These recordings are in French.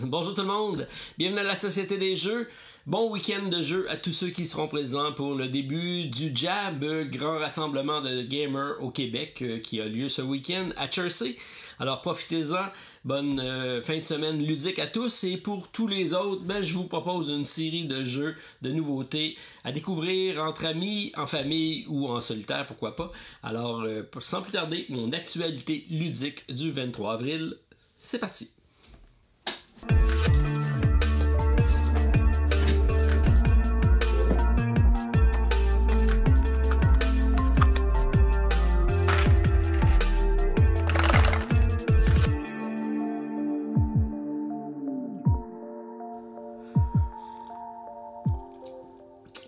Bonjour tout le monde, bienvenue à la Société des Jeux. Bon week-end de jeux à tous ceux qui seront présents pour le début du JAB, grand rassemblement de gamers au Québec qui a lieu ce week-end à Chelsea. Alors profitez-en, bonne fin de semaine ludique à tous et pour tous les autres, je vous propose une série de jeux, de nouveautés à découvrir entre amis, en famille ou en solitaire, pourquoi pas. Alors sans plus tarder, mon actualité ludique du 23 avril, c'est parti.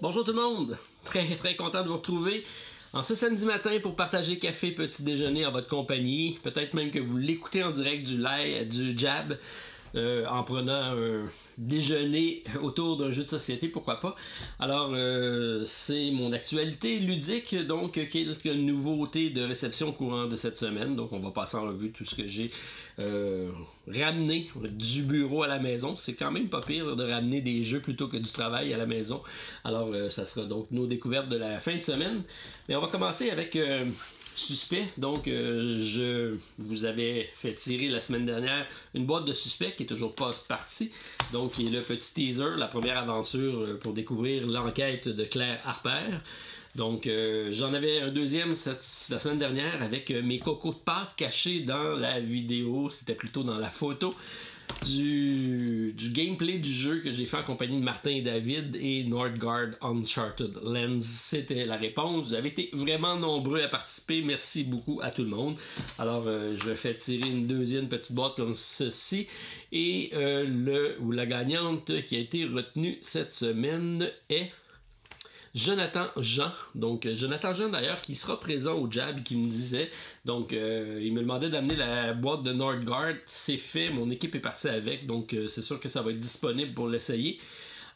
Bonjour tout le monde, très content de vous retrouver en ce samedi matin pour partager café, petit déjeuner en votre compagnie. Peut-être même que vous l'écoutez en direct du JAB en prenant un déjeuner autour d'un jeu de société, pourquoi pas. Alors c'est mon actualité ludique, donc quelques nouveautés de réception au courant de cette semaine. Donc on va passer en revue tout ce que j'ai ramené du bureau à la maison. C'est quand même pas pire de ramener des jeux plutôt que du travail à la maison. Alors ça sera donc nos découvertes de la fin de semaine. Mais on va commencer avec Suspect. Donc je vous avais fait tirer la semaine dernière une boîte de Suspect qui est toujours pas partie. Donc il y a le petit teaser, la première aventure pour découvrir l'enquête de Claire Harper. Donc j'en avais un deuxième la semaine dernière avec mes cocos de Pâques cachés dans la vidéo, c'était plutôt dans la photo du gameplay du jeu que j'ai fait en compagnie de Martin et David et Nordgard Uncharted Lens. C'était la réponse. Vous avez été vraiment nombreux à participer. Merci beaucoup à tout le monde. Alors je fais tirer une deuxième petite boîte comme ceci et la gagnante qui a été retenue cette semaine est Jonathan Jean. Donc Jonathan Jean d'ailleurs qui sera présent au JAB, qui me disait, donc il me demandait d'amener la boîte de Nordgard. C'est fait, mon équipe est partie avec, donc c'est sûr que ça va être disponible pour l'essayer.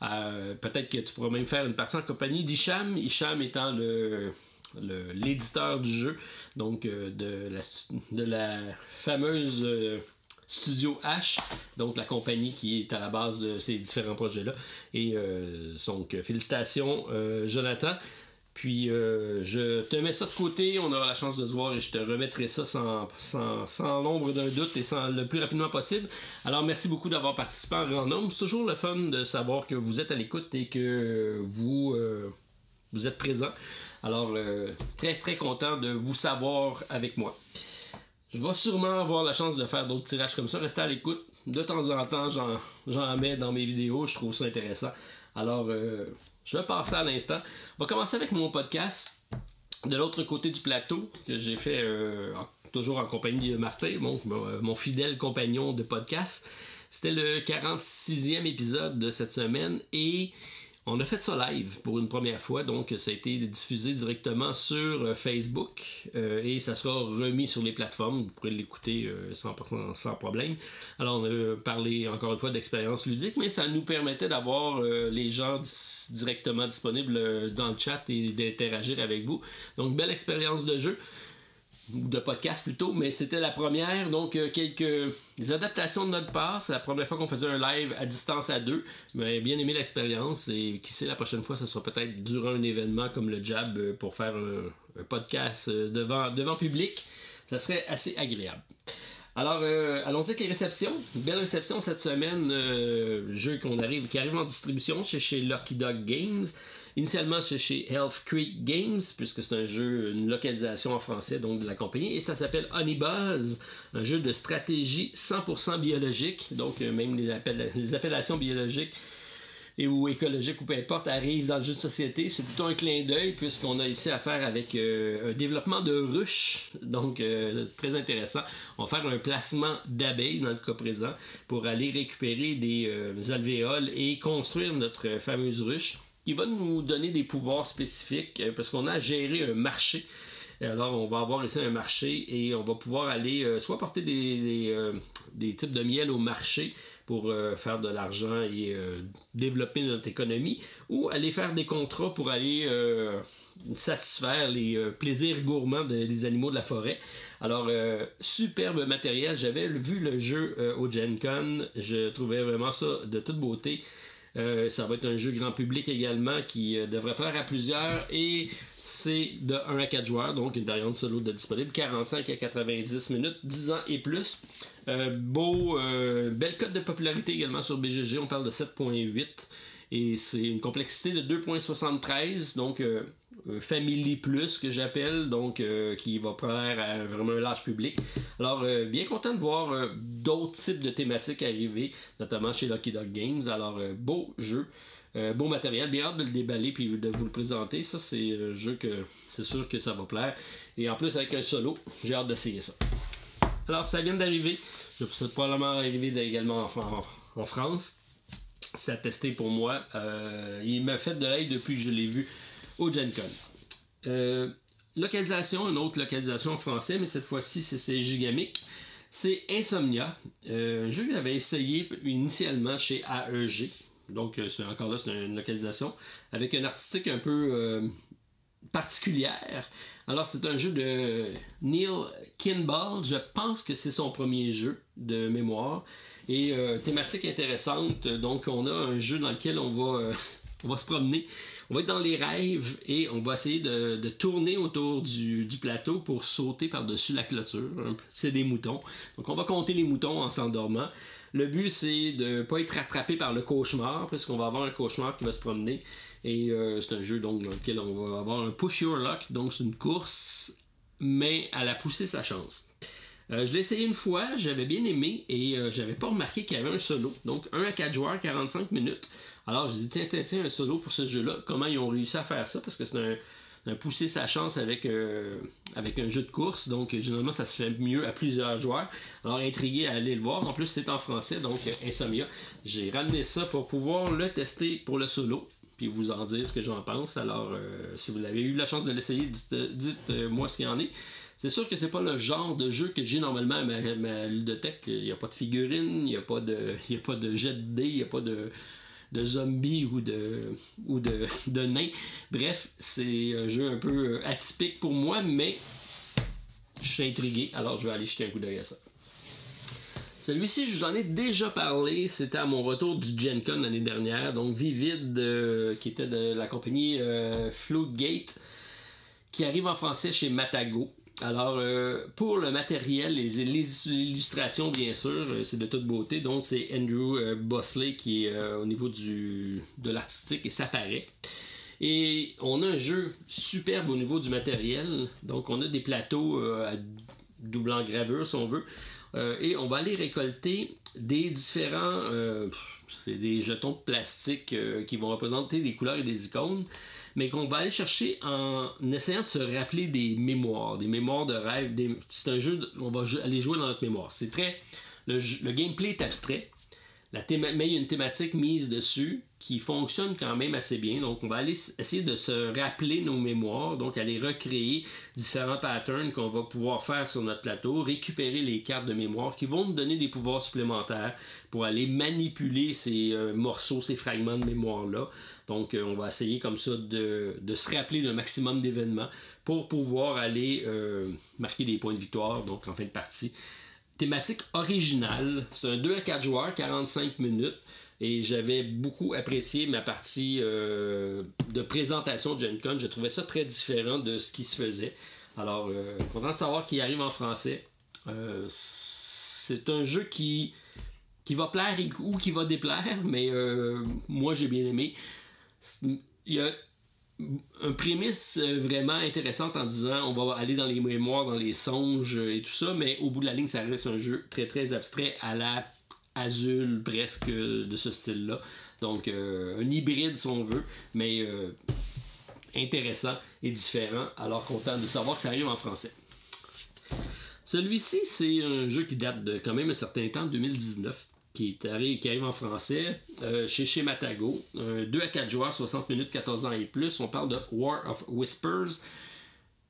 Peut-être que tu pourras même faire une partie en compagnie d'Hicham, Hicham étant l'éditeur du jeu, donc de la fameuse Studio H, donc la compagnie qui est à la base de ces différents projets-là. Et donc, félicitations, Jonathan. Puis, je te mets ça de côté, on aura la chance de se voir et je te remettrai ça sans l'ombre d'un doute et le plus rapidement possible. Alors, merci beaucoup d'avoir participé en grand nombre. C'est toujours le fun de savoir que vous êtes à l'écoute et que vous êtes présent. Alors, très content de vous savoir avec moi. Je vais sûrement avoir la chance de faire d'autres tirages comme ça. Restez à l'écoute. De temps en temps, j'en mets dans mes vidéos. Je trouve ça intéressant. Alors, je vais passer à l'instant. On va commencer avec mon podcast de l'autre côté du plateau que j'ai fait toujours en compagnie de Martin, mon fidèle compagnon de podcast. C'était le 46e épisode de cette semaine et on a fait ça live pour une première fois, donc ça a été diffusé directement sur Facebook et ça sera remis sur les plateformes. Vous pourrez l'écouter sans problème. Alors on a parlé encore une fois d'expérience ludique, mais ça nous permettait d'avoir les gens directement disponibles dans le chat et d'interagir avec vous. Donc belle expérience de jeu. Ou de podcast plutôt, mais c'était la première, donc quelques adaptations de notre part. C'est la première fois qu'on faisait un live à distance à deux, mais bien aimé l'expérience et qui sait, la prochaine fois ça sera peut-être durant un événement comme le JAB pour faire un podcast devant public. Ça serait assez agréable. Alors, allons-y avec les réceptions. Une belle réception cette semaine. Jeu qui arrive en distribution chez Lucky Dog Games. Initialement, c'est chez Elf Creek Games, puisque c'est un jeu, une localisation en français donc de la compagnie. Et ça s'appelle Honey Buzz, un jeu de stratégie 100% biologique. Donc, même les appellations biologiques ou écologiques ou peu importe arrivent dans le jeu de société. C'est plutôt un clin d'œil puisqu'on a ici affaire avec un développement de ruches, donc très intéressant. On va faire un placement d'abeilles dans le cas présent pour aller récupérer des alvéoles et construire notre fameuse ruche qui va nous donner des pouvoirs spécifiques parce qu'on a géré un marché Et alors, on va avoir ici un marché et on va pouvoir aller soit porter des types de miel au marché pour faire de l'argent et développer notre économie, ou aller faire des contrats pour aller satisfaire les plaisirs gourmands des animaux de la forêt. Alors, superbe matériel. J'avais vu le jeu au Gen Con. Je trouvais vraiment ça de toute beauté. Ça va être un jeu grand public également qui devrait plaire à plusieurs, et c'est de 1 à 4 joueurs, donc une variante solo de disponible, 45 à 90 minutes, 10 ans et plus. Belle cote de popularité également sur BGG, on parle de 7.8, et c'est une complexité de 2.73, donc Family Plus que j'appelle, donc qui va plaire à vraiment un large public. Alors bien content de voir d'autres types de thématiques arriver, notamment chez Lucky Dog Games. Alors beau jeu, beau matériel, bien hâte de le déballer puis de vous le présenter. Ça, c'est un jeu que c'est sûr que ça va plaire, et en plus avec un solo, j'ai hâte d'essayer ça. Alors ça vient d'arriver, ça va probablement arriver également en France. C'est à tester pour moi. Il m'a fait de l'aide depuis que je l'ai vu au Gen Con. Localisation, une autre localisation en français, mais cette fois-ci c'est Gigamic. C'est Insomnia, un jeu que j'avais essayé initialement chez AEG. Donc encore là, c'est une localisation avec une artistique un peu particulière. Alors c'est un jeu de Neil Kimball, je pense que c'est son premier jeu de mémoire, et thématique intéressante. Donc on a un jeu dans lequel on va se promener, on va être dans les rêves et on va essayer de tourner autour du plateau pour sauter par-dessus la clôture. C'est des moutons, donc on va compter les moutons en s'endormant. Le but, c'est de ne pas être rattrapé par le cauchemar, parce qu'on va avoir un cauchemar qui va se promener. Et c'est un jeu donc, dans lequel on va avoir un push your luck, donc c'est une course, mais à la pousser sa chance. Je l'ai essayé une fois, j'avais bien aimé, et j'avais pas remarqué qu'il y avait un solo. Donc 1 à 4 joueurs, 45 minutes. Alors je dis tiens, un solo pour ce jeu-là. Comment ils ont réussi à faire ça? Parce que c'est un pousser sa chance avec un jeu de course, donc généralement ça se fait mieux à plusieurs joueurs. Alors intrigué à aller le voir, en plus c'est en français, donc Insomnia. J'ai ramené ça pour pouvoir le tester pour le solo, puis vous en dire ce que j'en pense. Alors si vous avez eu la chance de l'essayer, dites-moi ce qu'il y en est. C'est sûr que c'est pas le genre de jeu que j'ai normalement à ma ludothèque. Il n'y a pas de figurines, il n'y a pas de jet de dés, il n'y a pas de zombies ou de nains. Bref, c'est un jeu un peu atypique pour moi, mais je suis intrigué, alors je vais aller jeter un coup d'œil à ça. Celui-ci, je vous en ai déjà parlé, c'était à mon retour du Gen Con l'année dernière, donc Vivid, qui était de la compagnie Floodgate, qui arrive en français chez Matago. Alors, pour le matériel, les illustrations, bien sûr, c'est de toute beauté. Donc, c'est Andrew Bosley qui est au niveau de l'artistique, et ça paraît. Et on a un jeu superbe au niveau du matériel. Donc, on a des plateaux à double engravure, si on veut. Et on va aller récolter des différents... c'est des jetons de plastique qui vont représenter des couleurs et des icônes, mais qu'on va aller chercher en essayant de se rappeler des mémoires de rêve. C'est un jeu, on va aller jouer dans notre mémoire. C'est très... Le gameplay est abstrait, mais il y a une thématique mise dessus qui fonctionne quand même assez bien. Donc on va aller essayer de se rappeler nos mémoires, donc aller recréer différents patterns qu'on va pouvoir faire sur notre plateau, récupérer les cartes de mémoire qui vont nous donner des pouvoirs supplémentaires pour aller manipuler ces morceaux, ces fragments de mémoire-là. Donc on va essayer comme ça de se rappeler d'un maximum d'événements pour pouvoir aller marquer des points de victoire, donc en fin de partie. Thématique originale, c'est un 2 à 4 joueurs, 45 minutes, et j'avais beaucoup apprécié ma partie de présentation de Gen Con. Je trouvais ça très différent de ce qui se faisait. Alors, content de savoir qu'il arrive en français. C'est un jeu qui va plaire ou qui va déplaire, mais moi j'ai bien aimé. Il y a un prémisse vraiment intéressante en disant on va aller dans les mémoires, dans les songes et tout ça, mais au bout de la ligne ça reste un jeu très très abstrait à la Azul presque de ce style là, donc un hybride si on veut, mais intéressant et différent. Alors content de savoir que ça arrive en français. Celui-ci c'est un jeu qui date de quand même un certain temps, 2019, qui arrive en français chez Matago. 2 à 4 joueurs, 60 minutes, 14 ans et plus. On parle de War of Whispers.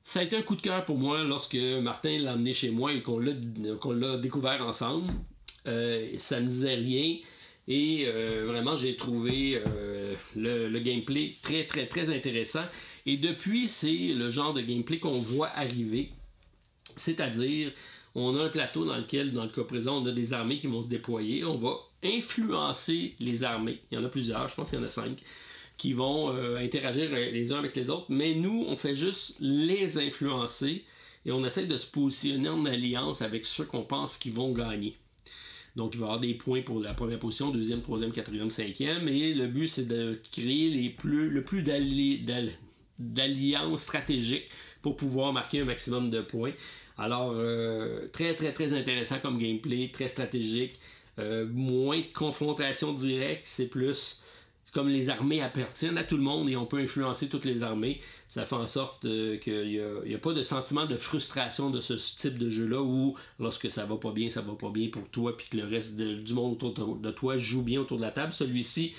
Ça a été un coup de cœur pour moi lorsque Martin l'a amené chez moi et qu'on l'a découvert ensemble. Ça ne disait rien. Et vraiment, j'ai trouvé le gameplay très, très, très intéressant. Et depuis, c'est le genre de gameplay qu'on voit arriver. C'est-à-dire, on a un plateau dans lequel, dans le cas présent, on a des armées qui vont se déployer. On va influencer les armées. Il y en a plusieurs, je pense qu'il y en a 5, qui vont interagir les uns avec les autres. Mais nous, on fait juste les influencer et on essaie de se positionner en alliance avec ceux qu'on pense qui vont gagner. Donc, il va y avoir des points pour la première position, deuxième, troisième, quatrième, cinquième. Et le but, c'est de créer le plus d'alliances stratégiques pour pouvoir marquer un maximum de points. Alors, très, très, très intéressant comme gameplay, très stratégique. Moins de confrontation directe, c'est plus comme les armées appartiennent à tout le monde et on peut influencer toutes les armées. Ça fait en sorte qu'il n'y a pas de sentiment de frustration de ce type de jeu-là où lorsque ça va pas bien pour toi puis que le reste du monde autour de toi joue bien autour de la table. Celui-ci,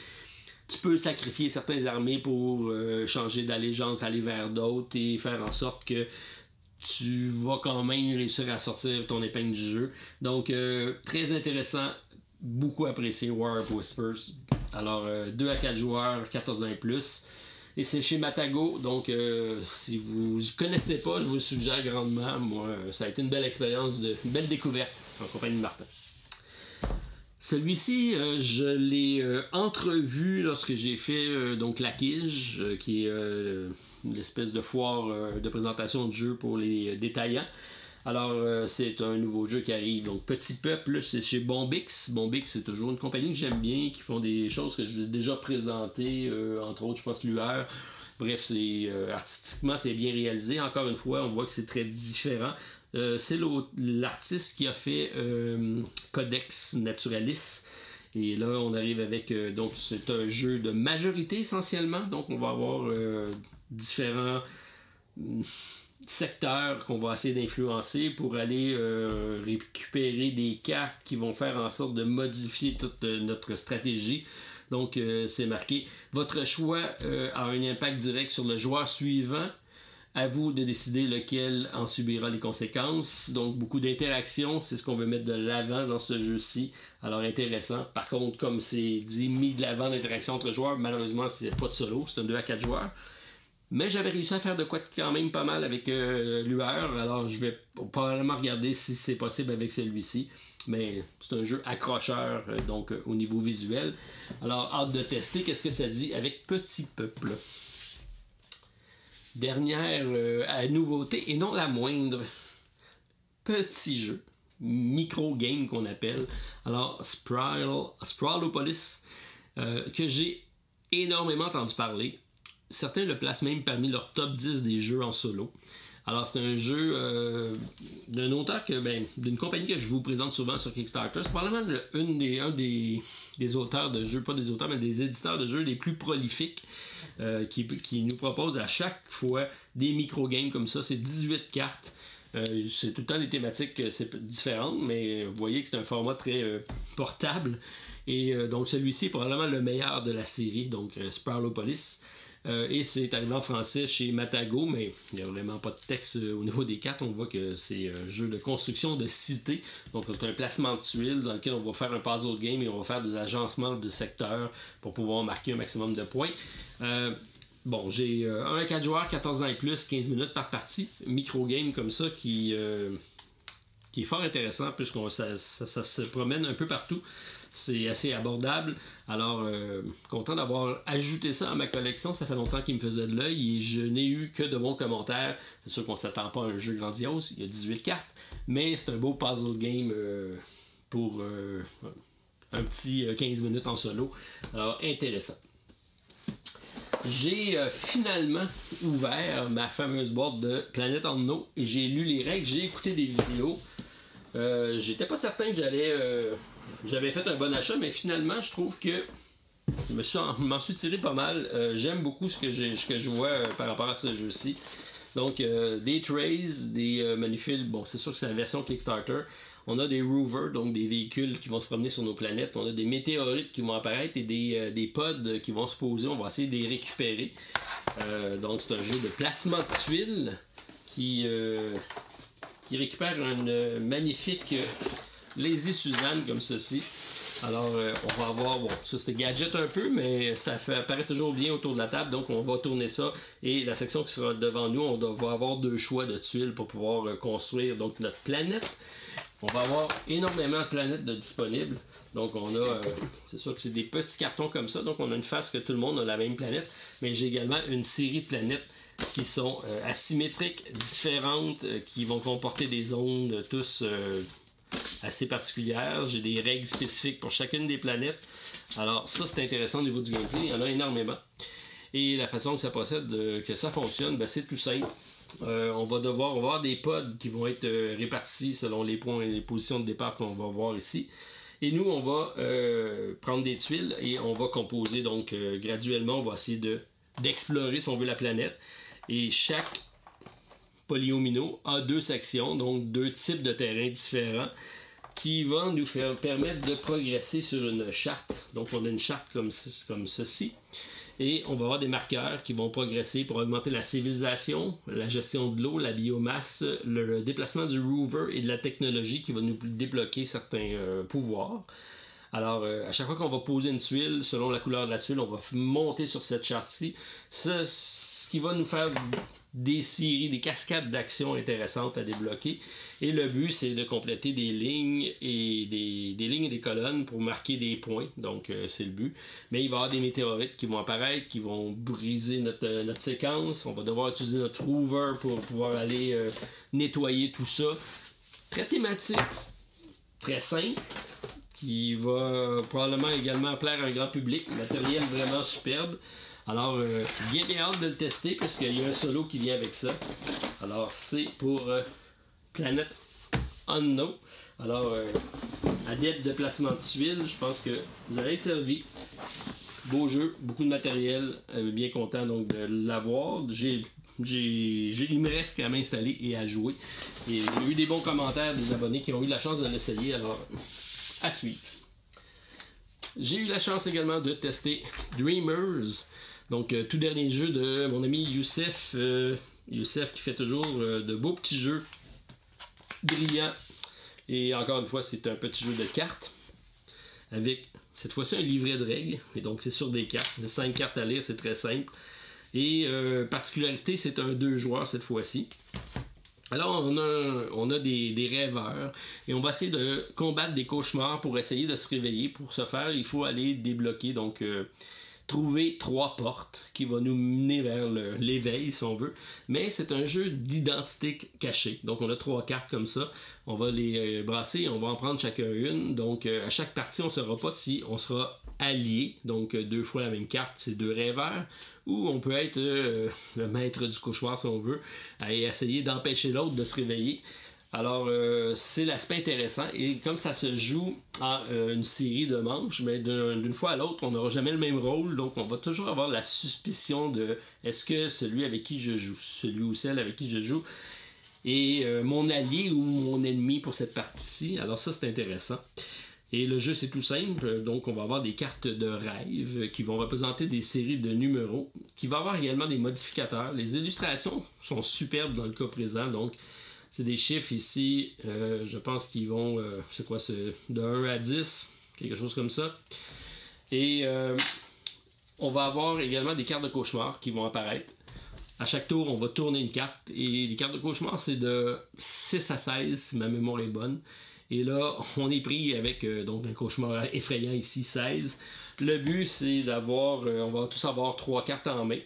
tu peux sacrifier certaines armées pour changer d'allégeance, aller vers d'autres et faire en sorte que tu vas quand même réussir à sortir ton épingle du jeu. Donc, très intéressant. Beaucoup apprécié War of Whispers. Alors, 2 à 4 joueurs, 14 ans et plus. Et c'est chez Matago. Donc, si vous ne connaissez pas, je vous le suggère grandement. Moi, ça a été une belle expérience, une belle découverte en compagnie de Martin. Celui-ci, je l'ai entrevu lorsque j'ai fait donc la Quige, qui est l'espèce de foire de présentation de jeu pour les détaillants. Alors, c'est un nouveau jeu qui arrive. Donc, Petit Peuple, c'est chez Bombix. Bombix, c'est toujours une compagnie que j'aime bien, qui font des choses que j'ai déjà présentées, entre autres, je pense, Lueur. Bref, artistiquement, c'est bien réalisé. Encore une fois, on voit que c'est très différent. C'est l'artiste qui a fait Codex Naturalis. Et là, on arrive avec... donc, c'est un jeu de majorité, essentiellement. Donc, on va avoir différents... secteurs qu'on va essayer d'influencer pour aller récupérer des cartes qui vont faire en sorte de modifier toute notre stratégie. Donc, c'est marqué. Votre choix a un impact direct sur le joueur suivant. À vous de décider lequel en subira les conséquences. Donc, beaucoup d'interactions, c'est ce qu'on veut mettre de l'avant dans ce jeu-ci. Alors, intéressant. Par contre, comme c'est dit, mis de l'avant d'interaction entre joueurs, malheureusement, c'est pas de solo, c'est un 2 à 4 joueurs. Mais j'avais réussi à faire de quoi quand même pas mal avec Lueur, alors je vais probablement regarder si c'est possible avec celui-ci. Mais c'est un jeu accrocheur, donc au niveau visuel. Alors, hâte de tester. Qu'est-ce que ça dit avec Petit Peuple? Dernière nouveauté, et non la moindre, petit jeu, micro-game qu'on appelle. Alors, Sprawlopolis, que j'ai énormément entendu parler. Certains le placent même parmi leur top 10 des jeux en solo. Alors, c'est un jeu d'un auteur d'une compagnie que je vous présente souvent sur Kickstarter. C'est probablement un des auteurs de jeux, pas des auteurs, mais des éditeurs de jeux les plus prolifiques qui nous propose à chaque fois des micro-games comme ça. C'est 18 cartes. C'est tout le temps des thématiques différentes, mais vous voyez que c'est un format très portable. Et donc, celui-ci est probablement le meilleur de la série, donc Sprawlopolis. Et c'est arrivé en français chez Matago, mais il n'y a vraiment pas de texte au niveau des cartes. On voit que c'est un jeu de construction de cité. Donc, c'est un placement de tuiles dans lequel on va faire un puzzle game et on va faire des agencements de secteurs pour pouvoir marquer un maximum de points. Bon, j'ai 1 à 4 joueurs, 14 ans et plus, 15 minutes par partie. Micro-game comme ça qui est fort intéressant puisque ça se promène un peu partout. C'est assez abordable. Alors, content d'avoir ajouté ça à ma collection. Ça fait longtemps qu'il me faisait de l'œil et je n'ai eu que de bons commentaires. C'est sûr qu'on ne s'attend pas à un jeu grandiose. Il y a 18 cartes, mais c'est un beau puzzle game pour un petit 15 minutes en solo. Alors, intéressant. J'ai finalement ouvert ma fameuse boîte de Planet Unknown et j'ai lu les règles, j'ai écouté des vidéos. J'étais pas certain que j'avais fait un bon achat, mais finalement, je trouve que je m'en suis tiré pas mal. J'aime beaucoup ce que je vois par rapport à ce jeu-ci. Donc, des trays, des manifold. Bon, c'est sûr que c'est la version Kickstarter. On a des rovers, donc des véhicules qui vont se promener sur nos planètes. On a des météorites qui vont apparaître et des pods qui vont se poser. On va essayer de les récupérer. Donc, c'est un jeu de placement de tuiles qui récupère une magnifique Lazy Suzanne comme ceci. Alors, on va avoir, bon, ça c'était gadget un peu, mais ça apparaît toujours bien autour de la table, donc on va tourner ça. Et la section qui sera devant nous, on va avoir 2 choix de tuiles pour pouvoir construire donc notre planète. On va avoir énormément de planètes disponibles. Donc on a, c'est sûr que c'est des petits cartons comme ça, donc on a une face que tout le monde a la même planète, mais j'ai également une série de planètes qui sont asymétriques, différentes, qui vont comporter des ondes tous assez particulières. J'ai des règles spécifiques pour chacune des planètes. Alors ça c'est intéressant au niveau du gameplay, il y en a énormément. Et la façon que ça procède, que ça fonctionne, ben, c'est tout simple. On va avoir des pods qui vont être répartis selon les points et les positions de départ qu'on va voir ici. Et nous, on va prendre des tuiles et on va composer. Donc, graduellement, on va essayer d'explorer, si on veut, la planète. Et chaque polyomino a 2 sections, donc 2 types de terrains différents qui vont nous permettre de progresser sur une charte. Donc, on a une charte comme ceci. Et on va avoir des marqueurs qui vont progresser pour augmenter la civilisation, la gestion de l'eau, la biomasse, le déplacement du rover et de la technologie qui va nous débloquer certains pouvoirs. Alors, à chaque fois qu'on va poser une tuile, selon la couleur de la tuile, on va monter sur cette charte-ci. Ce qui va nous faire des séries, des cascades d'actions intéressantes à débloquer. Et le but, c'est de compléter des lignes et des lignes et des colonnes pour marquer des points. Donc, c'est le but. Mais il va y avoir des météorites qui vont apparaître, qui vont briser notre séquence. On va devoir utiliser notre rover pour pouvoir aller nettoyer tout ça. Très thématique, très simple, qui va probablement également plaire à un grand public. Matériel vraiment superbe. Alors, bien hâte de le tester puisqu'il y a un solo qui vient avec ça. Alors, c'est pour Planet Unknown. Alors, adepte de placement de tuiles, je pense que vous allez être servi. Beau jeu, beaucoup de matériel, bien content donc de l'avoir. Il me reste qu'à m'installer et à jouer. Et j'ai eu des bons commentaires des abonnés qui ont eu la chance de l'essayer, alors à suivre. J'ai eu la chance également de tester Dreamers. Donc, tout dernier jeu de mon ami Youssef. Youssef qui fait toujours de beaux petits jeux brillants. Et encore une fois, c'est un petit jeu de cartes. Avec, cette fois-ci, un livret de règles. Et donc, c'est sur des cartes. De 5 cartes à lire, c'est très simple. Et particularité, c'est un 2 joueurs cette fois-ci. Alors, on a des rêveurs. Et on va essayer de combattre des cauchemars pour essayer de se réveiller. Pour ce faire, il faut aller débloquer, donc... trouver 3 portes qui vont nous mener vers l'éveil si on veut, mais c'est un jeu d'identité cachée. Donc on a 3 cartes comme ça, on va les brasser et on va en prendre chacun une. Donc à chaque partie on ne saura pas si on sera allié, donc 2 fois la même carte, c'est 2 rêveurs, ou on peut être le maître du cauchemar si on veut, et essayer d'empêcher l'autre de se réveiller. Alors, c'est l'aspect intéressant. Et comme ça se joue en une série de manches, mais d'une fois à l'autre, on n'aura jamais le même rôle. Donc, on va toujours avoir la suspicion de est-ce que celui avec qui je joue, celui ou celle avec qui je joue, est mon allié ou mon ennemi pour cette partie-ci. Alors ça, c'est intéressant. Et le jeu, c'est tout simple. Donc, on va avoir des cartes de rêve qui vont représenter des séries de numéros, qui vont avoir également des modificateurs. Les illustrations sont superbes dans le cas présent. Donc, c'est des chiffres ici, je pense qu'ils vont, c'est quoi, c'est de 1 à 10, quelque chose comme ça. Et on va avoir également des cartes de cauchemar qui vont apparaître. À chaque tour, on va tourner une carte. Et les cartes de cauchemar, c'est de 6 à 16, si ma mémoire est bonne. Et là, on est pris avec donc un cauchemar effrayant ici, 16. Le but, c'est d'avoir, on va tous avoir 3 cartes en main.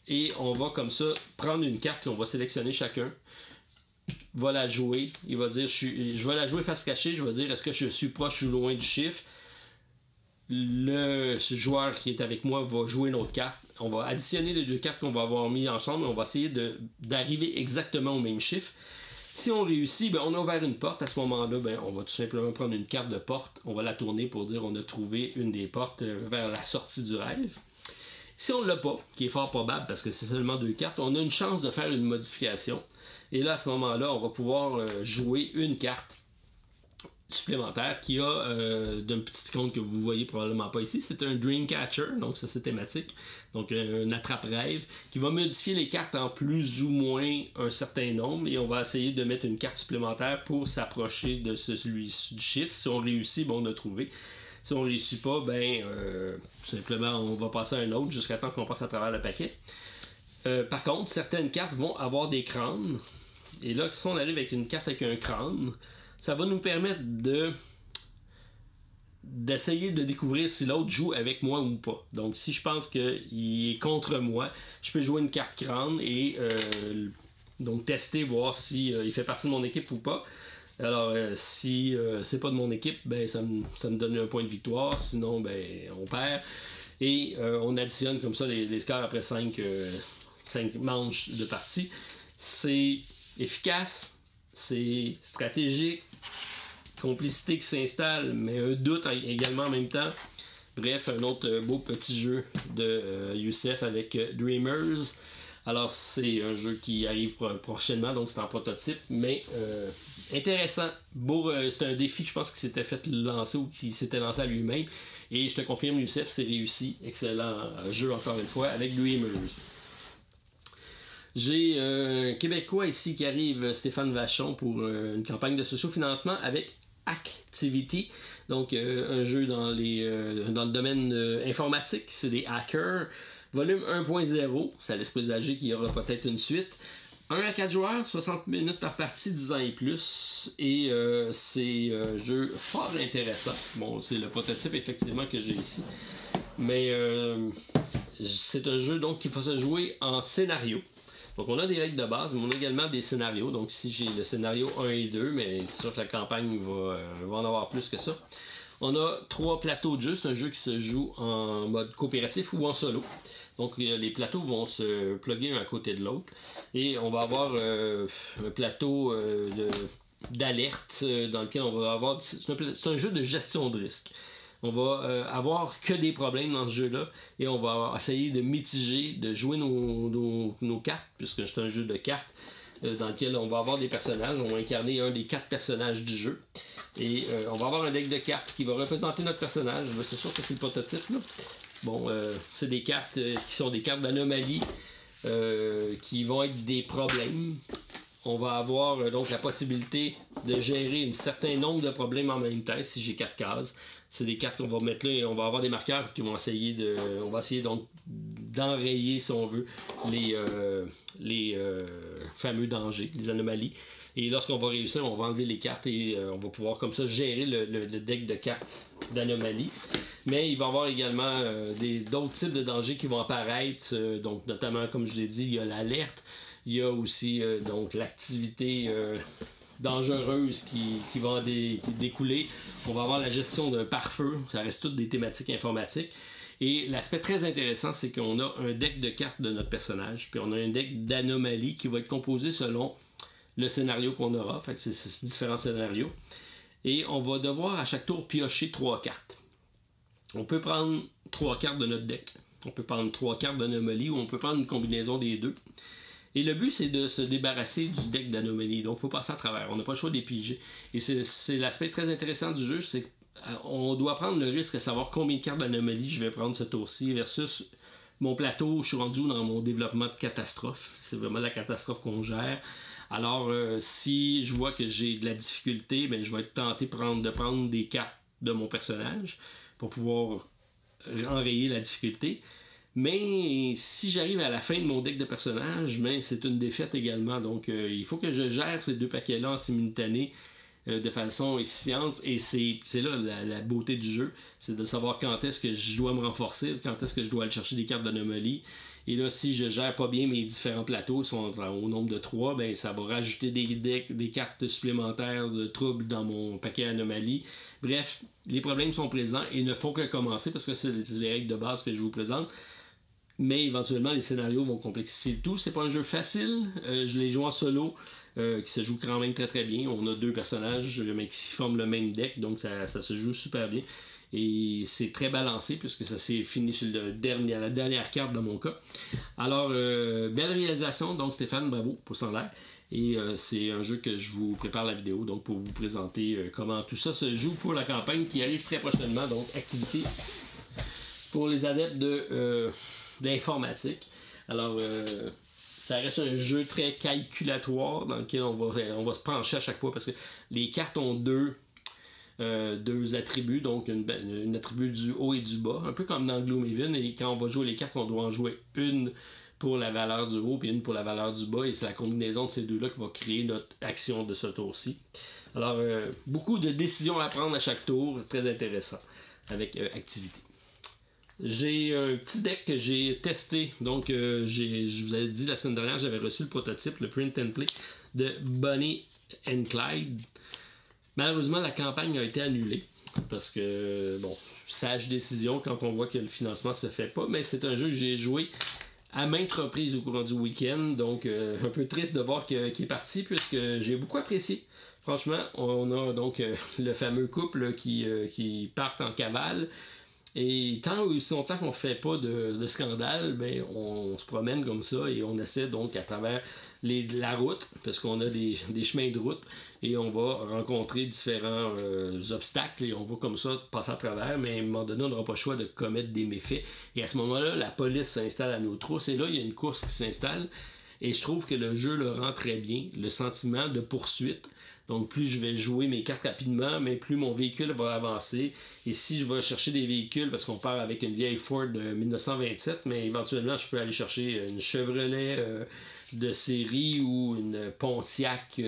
Et on va comme ça prendre une carte qu'on va sélectionner chacun. Va la jouer, il va dire je vais la jouer face cachée, je vais dire est-ce que je suis proche ou loin du chiffre. Le joueur qui est avec moi va jouer une autre carte. On va additionner les 2 cartes qu'on va avoir mis ensemble et on va essayer d'arriver exactement au même chiffre. Si on réussit, ben, on a ouvert une porte. À ce moment-là, ben, on va tout simplement prendre une carte de porte, on va la tourner pour dire on a trouvé une des portes vers la sortie du rêve. Si on ne l'a pas, qui est fort probable parce que c'est seulement 2 cartes, on a une chance de faire une modification. Et là, à ce moment-là, on va pouvoir jouer une carte supplémentaire qui a d'un petit icône que vous voyez probablement pas ici. C'est un Dreamcatcher, donc ça c'est thématique. Donc un attrape-rêve qui va modifier les cartes en plus ou moins un certain nombre et on va essayer de mettre une carte supplémentaire pour s'approcher de celui du chiffre. Si on réussit, bon, on a trouvé. Si on ne réussit pas, ben tout simplement on va passer à un autre jusqu'à temps qu'on passe à travers le paquet. Par contre, certaines cartes vont avoir des crânes. Et là, si on arrive avec une carte avec un crâne, ça va nous permettre d'essayer de découvrir si l'autre joue avec moi ou pas. Donc, si je pense qu'il est contre moi, je peux jouer une carte crâne et donc tester, voir si il fait partie de mon équipe ou pas. Alors, si c'est pas de mon équipe, ben ça me donne un point de victoire. Sinon, ben on perd. Et on additionne comme ça les scores après 5 manches de partie. C'est efficace, c'est stratégique, complicité qui s'installe, mais un doute également en même temps. Bref, un autre beau petit jeu de Youssef avec Dreamers. Alors, c'est un jeu qui arrive prochainement, donc c'est en prototype, mais intéressant. Beau, c'est un défi, je pense, qui s'était fait lancer ou qui s'était lancé à lui-même. Et je te confirme, Youssef, c'est réussi. Excellent jeu, encore une fois, avec Dreamers. J'ai un Québécois ici qui arrive, Stéphane Vachon, pour une campagne de sociofinancement avec Activity. Donc, un jeu dans le domaine informatique. C'est des hackers. Volume 1.0. Ça laisse présager qu'il y aura peut-être une suite. 1 à 4 joueurs, 60 minutes par partie, 10 ans et plus. Et c'est un jeu fort intéressant. Bon, c'est le prototype, effectivement, que j'ai ici. Mais c'est un jeu donc qu'il faut se jouer en scénario. Donc on a des règles de base, mais on a également des scénarios. Donc si j'ai le scénario 1 et 2, mais c'est sûr que la campagne va en avoir plus que ça. On a 3 plateaux de jeu. C'est un jeu qui se joue en mode coopératif ou en solo. Donc les plateaux vont se plugger un à côté de l'autre. Et on va avoir un plateau d'alerte dans lequel on va avoir... C'est un jeu de gestion de risque. On va avoir que des problèmes dans ce jeu-là et on va essayer de mitiger, de jouer nos cartes, puisque c'est un jeu de cartes dans lequel on va avoir des personnages. On va incarner un des 4 personnages du jeu et on va avoir un deck de cartes qui va représenter notre personnage. C'est sûr que c'est le prototype, là. Bon, c'est des cartes qui sont des cartes d'anomalie qui vont être des problèmes. On va avoir donc la possibilité de gérer un certain nombre de problèmes en même temps si j'ai 4 cases. C'est des cartes qu'on va mettre là et on va avoir des marqueurs qui vont essayer on va essayer donc d'enrayer, si on veut, les fameux dangers, les anomalies. Et lorsqu'on va réussir, on va enlever les cartes et on va pouvoir comme ça gérer le deck de cartes d'anomalies. Mais il va y avoir également d'autres types de dangers qui vont apparaître. Donc notamment, comme je l'ai dit, il y a l'alerte. Il y a aussi donc l'activité dangereuse qui va découler. On va avoir la gestion d'un pare-feu. Ça reste toutes des thématiques informatiques. Et l'aspect très intéressant, c'est qu'on a un deck de cartes de notre personnage, puis on a un deck d'anomalies qui va être composé selon le scénario qu'on aura. Fait que c'est différents scénarios. Et on va devoir à chaque tour piocher 3 cartes. On peut prendre 3 cartes de notre deck. On peut prendre 3 cartes d'anomalies ou on peut prendre une combinaison des deux. Et le but, c'est de se débarrasser du deck d'anomalies. Donc, il faut passer à travers. On n'a pas le choix de les piger. Et c'est l'aspect très intéressant du jeu, c'est qu'on doit prendre le risque de savoir combien de cartes d'anomalies je vais prendre ce tour-ci versus mon plateau. Je suis rendu dans mon développement de catastrophe. C'est vraiment la catastrophe qu'on gère. Alors, si je vois que j'ai de la difficulté, ben, je vais être tenté de prendre des cartes de mon personnage pour pouvoir enrayer la difficulté. Mais si j'arrive à la fin de mon deck de personnages, ben, c'est une défaite également. Donc, il faut que je gère ces deux paquets-là en simultané de façon efficiente. Et c'est là la beauté du jeu. C'est de savoir quand est-ce que je dois me renforcer, quand est-ce que je dois aller chercher des cartes d'anomalie. Et là, si je gère pas bien mes différents plateaux, ils sont au nombre de 3, ben, ça va rajouter des cartes supplémentaires de troubles dans mon paquet anomalie. Bref, les problèmes sont présents et ne font que commencer parce que c'est les règles de base que je vous présente. Mais éventuellement, les scénarios vont complexifier le tout. C'est pas un jeu facile. Je l'ai joué en solo, qui se joue quand même très très bien. On a 2 personnages, mais qui forment le même deck, donc ça se joue super bien. Et c'est très balancé puisque ça s'est fini sur la dernière carte dans mon cas. Alors, belle réalisation, donc Stéphane, bravo pour son l'air. Et c'est un jeu que je vous prépare la vidéo, donc pour vous présenter comment tout ça se joue pour la campagne qui arrive très prochainement. Donc, activité pour les adeptes d'informatique. Alors, ça reste un jeu très calculatoire dans lequel on va se pencher à chaque fois parce que les cartes ont deux attributs, donc une attribut du haut et du bas, un peu comme dans Gloomhaven, et quand on va jouer les cartes, on doit en jouer une pour la valeur du haut puis une pour la valeur du bas, et c'est la combinaison de ces deux-là qui va créer notre action de ce tour-ci. Alors, beaucoup de décisions à prendre à chaque tour, très intéressant, avec activité. J'ai un petit deck que j'ai testé, donc je vous avais dit la semaine dernière, j'avais reçu le prototype, le print and play de Bonnie and Clyde. Malheureusement, la campagne a été annulée parce que, bon, sage décision quand on voit que le financement se fait pas, mais c'est un jeu que j'ai joué à maintes reprises au courant du week-end, donc un peu triste de voir qu'il est parti puisque j'ai beaucoup apprécié. Franchement, on a donc le fameux couple qui partent en cavale. Et tant aussi longtemps qu'on ne fait pas de scandale, ben, on se promène comme ça et on essaie donc à travers la route, parce qu'on a des chemins de route, et on va rencontrer différents obstacles et on va comme ça passer à travers, mais à un moment donné, on n'aura pas le choix de commettre des méfaits. Et à ce moment-là, la police s'installe à nos trousses et là, il y a une course qui s'installe et je trouve que le jeu le rend très bien, le sentiment de poursuite. Donc, plus je vais jouer mes cartes rapidement, mais plus mon véhicule va avancer. Et si je vais chercher des véhicules, parce qu'on part avec une vieille Ford de 1927, mais éventuellement, je peux aller chercher une Chevrolet de série ou une Pontiac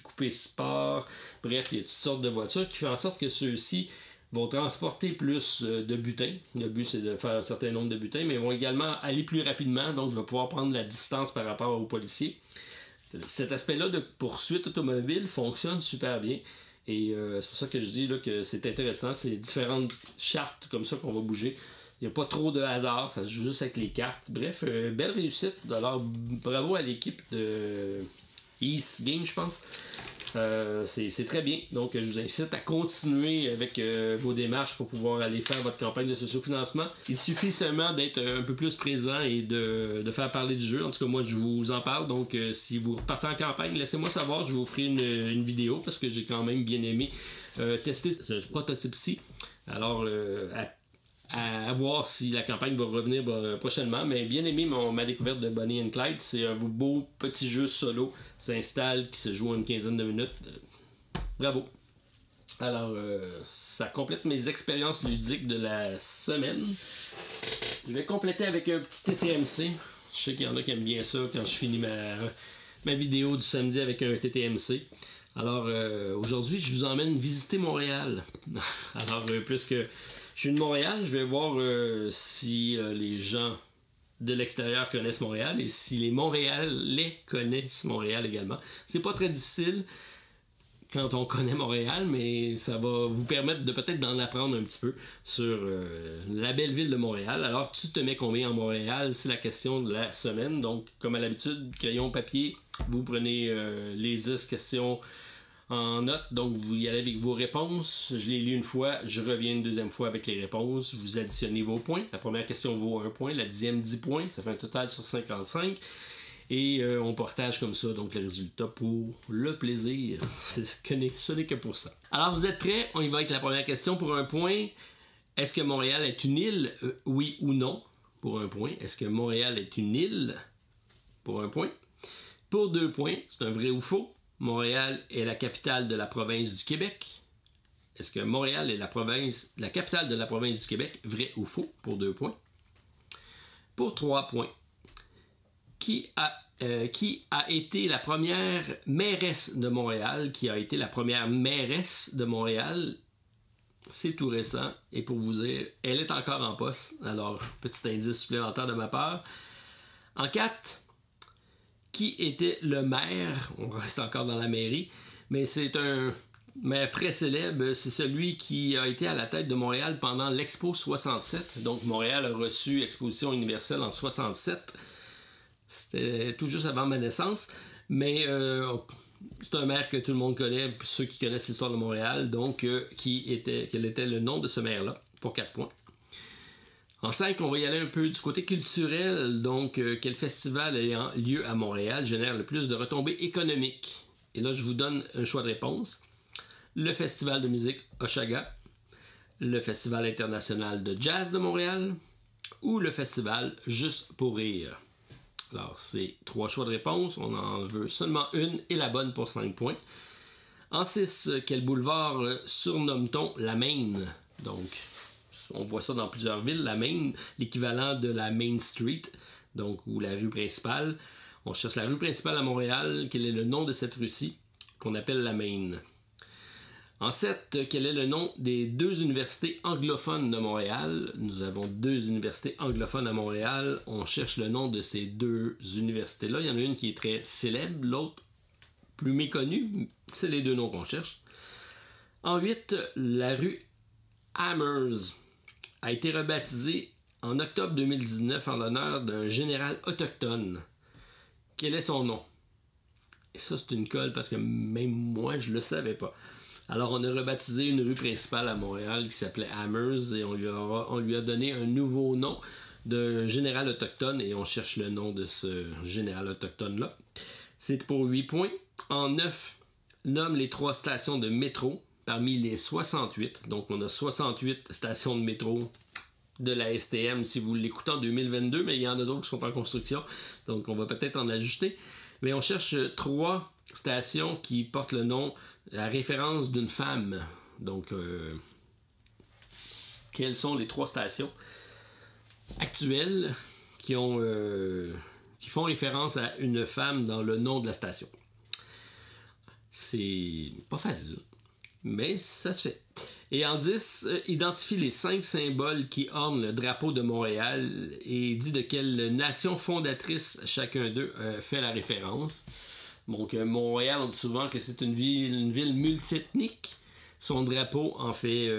Coupé Sport. Bref, il y a toutes sortes de voitures qui font en sorte que ceux-ci vont transporter plus de butin. Le but, c'est de faire un certain nombre de butins, mais ils vont également aller plus rapidement. Donc, je vais pouvoir prendre la distance par rapport aux policiers. Cet aspect-là de poursuite automobile fonctionne super bien. Et c'est pour ça que je dis là, que c'est intéressant. C'est différentes chartes comme ça qu'on va bouger. Il n'y a pas trop de hasard. Ça se joue juste avec les cartes. Bref, belle réussite. Alors, bravo à l'équipe de East Game, je pense. C'est très bien. Donc, je vous incite à continuer avec vos démarches pour pouvoir aller faire votre campagne de sociofinancement. Il suffit seulement d'être un peu plus présent et de faire parler du jeu. En tout cas, moi, je vous en parle. Donc, si vous repartez en campagne, laissez-moi savoir. Je vous ferai une vidéo parce que j'ai quand même bien aimé tester ce prototype-ci. Alors, à voir si la campagne va revenir prochainement, mais bien aimé ma découverte de Bonnie and Clyde. C'est un beau petit jeu solo s'installe, qui se joue en une quinzaine de minutes. Bravo! Alors, ça complète mes expériences ludiques de la semaine. Je vais compléter avec un petit TTMC. Je sais qu'il y en a qui aiment bien ça quand je finis ma vidéo du samedi avec un TTMC. Alors, aujourd'hui, je vous emmène visiter Montréal. Alors, puisque je suis de Montréal, je vais voir si les gens de l'extérieur connaissent Montréal et si les Montréalais connaissent Montréal également. C'est pas très difficile quand on connaît Montréal, mais ça va vous permettre de peut-être d'en apprendre un petit peu sur la belle ville de Montréal. Alors, tu te mets combien en Montréal? C'est la question de la semaine. Donc, comme à l'habitude, crayon, papier, vous prenez les 10 questions en note, donc vous y allez avec vos réponses. Je les lis une fois, je reviens une deuxième fois avec les réponses. Vous additionnez vos points. La première question vaut 1 point, la 10e 10 points. Ça fait un total sur 55. Et on partage comme ça donc le résultat pour le plaisir. Ce n'est que pour ça. Alors vous êtes prêts? On y va avec la première question pour 1 point. Est-ce que Montréal est une île? Oui ou non? Pour 1 point. Est-ce que Montréal est une île? Pour 1 point. Pour 2 points, c'est un vrai ou faux? Montréal est la capitale de la province du Québec. Est-ce que Montréal est la capitale de la province du Québec? Vrai ou faux? Pour 2 points. Pour 3 points. Qui a été la première mairesse de Montréal? Qui a été la première mairesse de Montréal? C'est tout récent. Et pour vous dire, elle est encore en poste. Alors, petit indice supplémentaire de ma part. En 4, qui était le maire? On reste encore dans la mairie, mais c'est un maire très célèbre. C'est celui qui a été à la tête de Montréal pendant l'Expo 67. Donc, Montréal a reçu Exposition universelle en 67. C'était tout juste avant ma naissance, mais c'est un maire que tout le monde connaît, ceux qui connaissent l'histoire de Montréal. Donc, quel était le nom de ce maire-là, pour 4 points. En 5, on va y aller un peu du côté culturel. Donc, quel festival ayant lieu à Montréal génère le plus de retombées économiques? Et là, je vous donne un choix de réponse. Le Festival de musique Oshaga, le Festival international de jazz de Montréal ou le Festival Juste pour rire. Alors, c'est 3 choix de réponse. On en veut seulement une et la bonne pour 5 points. En 6, quel boulevard surnomme-t-on la Main? Donc, on voit ça dans plusieurs villes. La Main, l'équivalent de la Main Street, donc, ou la rue principale. On cherche la rue principale à Montréal. Quel est le nom de cette rue-ci qu'on appelle la Main? En 7, quel est le nom des 2 universités anglophones de Montréal? Nous avons 2 universités anglophones à Montréal. On cherche le nom de ces 2 universités-là. Il y en a une qui est très célèbre, l'autre plus méconnue. C'est les 2 noms qu'on cherche. En 8, la rue Amherst a été rebaptisée en octobre 2019 en l'honneur d'un général autochtone. Quel est son nom? Et ça, c'est une colle parce que même moi, je ne le savais pas. Alors, on a rebaptisé une rue principale à Montréal qui s'appelait Amherst et on lui a donné un nouveau nom d'un général autochtone et on cherche le nom de ce général autochtone-là. C'est pour 8 points. En 9, nomme les 3 stations de métro parmi les 68. Donc, on a 68 stations de métro de la STM si vous l'écoutez en 2022, mais il y en a d'autres qui sont en construction. Donc, on va peut-être en ajuster. Mais on cherche 3 stations qui portent le nom, la référence d'une femme. Donc, quelles sont les 3 stations actuelles qui font référence à une femme dans le nom de la station? C'est pas facile, mais ça se fait. Et en 10, identifie les 5 symboles qui ornent le drapeau de Montréal et dit de quelle nation fondatrice chacun d'eux fait la référence. Donc, Montréal, on dit souvent que c'est une ville multiethnique. Son drapeau en fait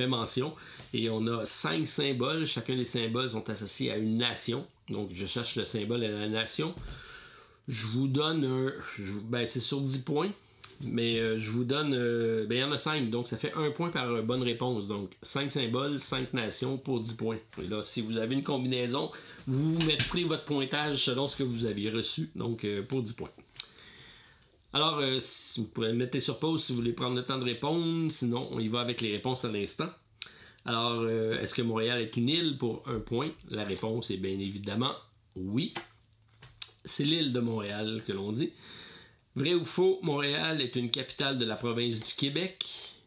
mention. Et on a 5 symboles. Chacun des symboles sont associés à une nation. Donc, je cherche le symbole et la nation. Je vous donne c'est sur 10 points. Mais je vous donne... il y en a 5, donc ça fait 1 point par bonne réponse. Donc 5 symboles, 5 nations pour 10 points. Et là, si vous avez une combinaison, vous mettrez votre pointage selon ce que vous aviez reçu, donc pour 10 points. Alors, vous pourrez le mettre sur pause si vous voulez prendre le temps de répondre. Sinon, on y va avec les réponses à l'instant. Alors, est-ce que Montréal est une île pour 1 point? La réponse est bien évidemment oui. C'est l'île de Montréal que l'on dit. Vrai ou faux, Montréal est une capitale de la province du Québec.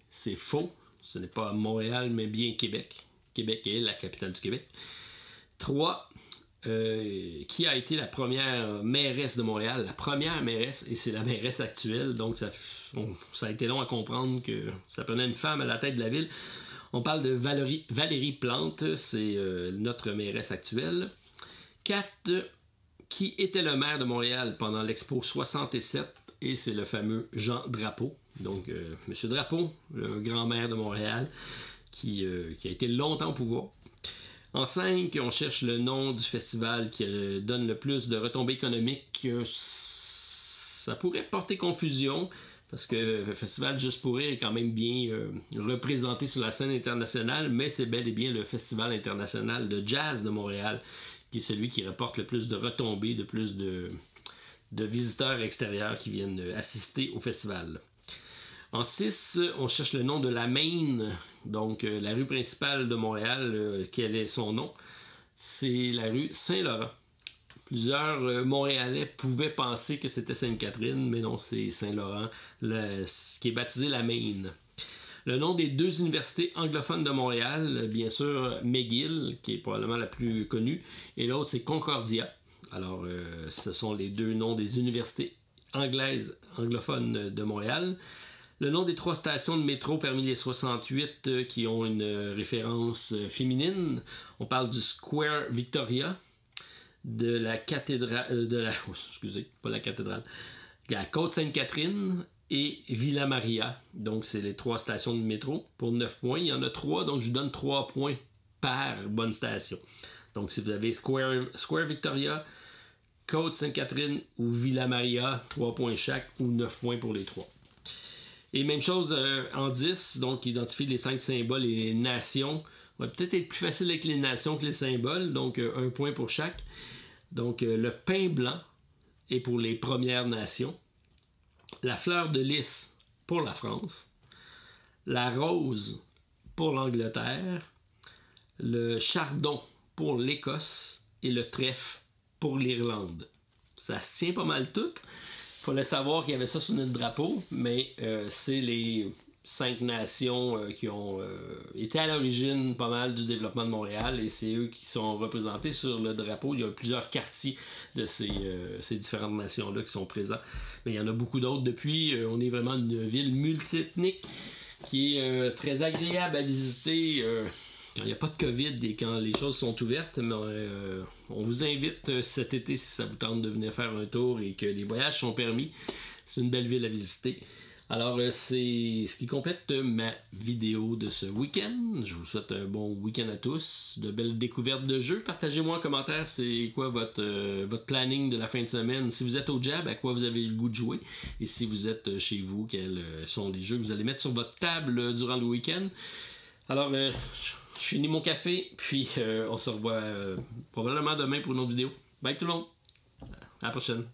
C'est faux. Ce n'est pas Montréal, mais bien Québec. Québec est la capitale du Québec. 3. Qui a été la première mairesse de Montréal? La première mairesse, et c'est la mairesse actuelle. Donc, ça a été long à comprendre que ça prenait une femme à la tête de la ville. On parle de Valérie Plante. C'est notre mairesse actuelle. 4. Qui était le maire de Montréal pendant l'Expo 67, et c'est le fameux Jean Drapeau. Donc, M. Drapeau, le grand maire de Montréal, qui a été longtemps au pouvoir. En 5, on cherche le nom du festival qui donne le plus de retombées économiques. Ça pourrait porter confusion, parce que le festival Juste pour rire est quand même bien représenté sur la scène internationale, mais c'est bel et bien le Festival international de jazz de Montréal qui est celui qui rapporte le plus de retombées, de plus de visiteurs extérieurs qui viennent assister au festival. En 6, on cherche le nom de la Main, donc la rue principale de Montréal. Quel est son nom? C'est la rue Saint-Laurent. Plusieurs Montréalais pouvaient penser que c'était Sainte-Catherine, mais non, c'est Saint-Laurent, qui est baptisé la Main. Le nom des 2 universités anglophones de Montréal, bien sûr, McGill, qui est probablement la plus connue, et l'autre, c'est Concordia. Alors, ce sont les 2 noms des universités anglophones de Montréal. Le nom des 3 stations de métro parmi les 68 qui ont une référence féminine. On parle du Square Victoria, de la cathédrale... la Côte Sainte-Catherine et Villa Maria. Donc, c'est les 3 stations de métro pour 9 points. Il y en a 3, donc je vous donne 3 points par bonne station. Donc, si vous avez Square Victoria, Côte Sainte-Catherine ou Villa Maria, 3 points chaque ou 9 points pour les 3. Et même chose en 10, donc identifie les 5 symboles et les nations. va peut-être être plus facile avec les nations que les symboles, donc 1 point pour chaque. Donc le pain blanc est pour les Premières Nations, la fleur de lys pour la France, la rose pour l'Angleterre, le chardon pour l'Écosse et le trèfle pour l'Irlande. Ça se tient pas mal tout. Il fallait savoir qu'il y avait ça sur notre drapeau, mais c'est les 5 nations qui ont été à l'origine pas mal du développement de Montréal, et c'est eux qui sont représentés sur le drapeau. Il y a plusieurs quartiers de ces différentes nations-là qui sont présents, mais il y en a beaucoup d'autres depuis. On est vraiment une ville multiethnique qui est très agréable à visiter quand il n'y a pas de COVID et quand les choses sont ouvertes. Mais on vous invite cet été, si ça vous tente, de venir faire un tour et que les voyages sont permis. C'est une belle ville à visiter. Alors, c'est ce qui complète ma vidéo de ce week-end. Je vous souhaite un bon week-end à tous, de belles découvertes de jeux. Partagez-moi en commentaire c'est quoi votre planning de la fin de semaine. Si vous êtes au Jab, à quoi vous avez le goût de jouer. Et si vous êtes chez vous, quels sont les jeux que vous allez mettre sur votre table durant le week-end. Alors, je finis mon café, puis on se revoit probablement demain pour une autre vidéo. Bye tout le monde! À la prochaine!